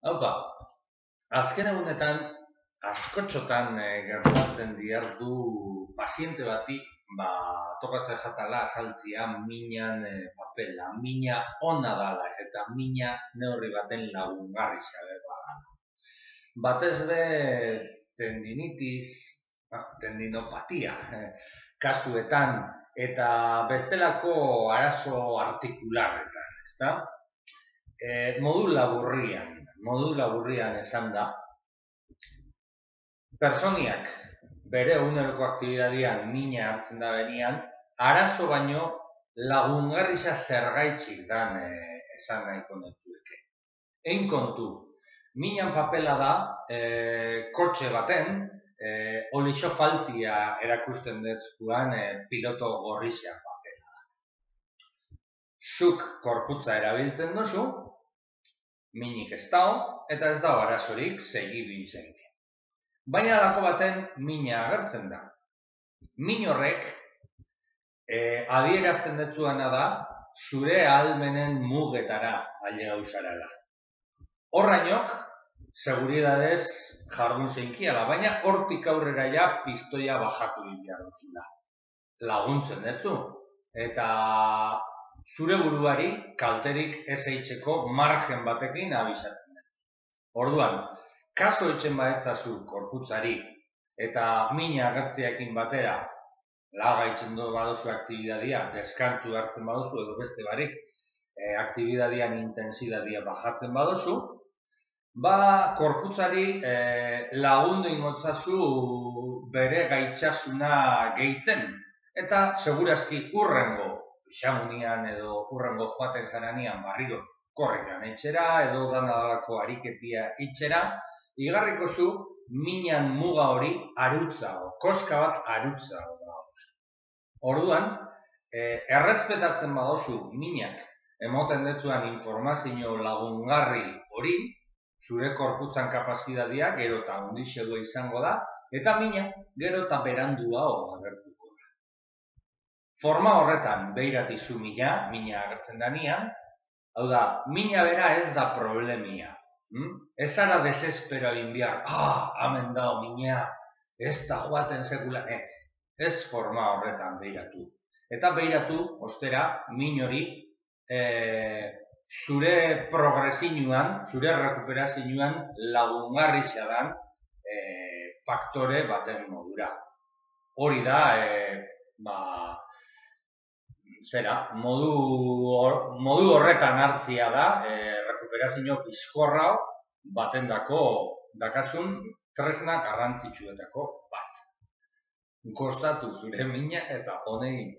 Haupa, azken egunetan askotxotan gertatzen diardu paziente bati tokatzen jatala azaltzia minan papela, mina ona dala eta mina neurri baten lagungarri xabe Batez be tendinitis, tendinopatia kasuetan eta bestelako arazo artikularretan, ezta? Modu laburrian esan da, personiak bere eguneroko aktibitatean mina hartzen da benian, arazo baino lagungarrisa zergaitxik dan esan nahiko notzueke. Ein kontu, minan papela da kotxe baten olixofaltia erakusten dezkuan piloto gorrixak papela da. Zuk korputza erabiltzen duzu, minik ez dao, eta ez dao arazorik segi bintzeit. Baina alako baten mina agertzen da. Min horrek adierazten detzuana da zure ahalmenen mugetara ailegau zarela. Horrainok, seguridadez jardun zeinkiala, baina hortik aurrera ja pistoia bajatu behar duzula. Laguntzen detzu, eta zure buruari kalterik ez eitzeko margen batekin abisatzen dut. Orduan, kaso etxen baetzazu korputzari eta mina agertziakin batera lagaitzen baduzu aktibitatea, deskantzu hartzen baduzu edo beste barik aktibitatean intensidadia bajatzen baduzu, korputzari lagundu ingotzazu bere gaitxasuna gehitzen eta segurazki urrengo xamunian edo urrengo joaten zaranian barriro korrekan etxera edo danadalako ariketia itxera, igarriko zu minan muga hori arutzago, koska bat arutzago da. Orduan, errespetatzen badozu minak emoten detzuan informazio lagungarri hori, zure korputzan kapazitatea gero eta ondixegoa izango da, eta mina gero eta berandua agertuko da. Forma horretan behiratizu mina agertzen danian, hau da, mina bera ez da problemia. Ez zara desespero egin behar, hamen dao mina, ez da joaten sekulan, ez. Ez forma horretan behiratu. Eta behiratu, ostera, min hori, zure progresinuan, zure rekuperazioan lagungarri xadan faktore baten modura. Hori da, modu horretan hartzia da, rekuperazio bizkorra baten dakasun tresna garrantzitsuetako bat. Gozatu zure mina eta honegin.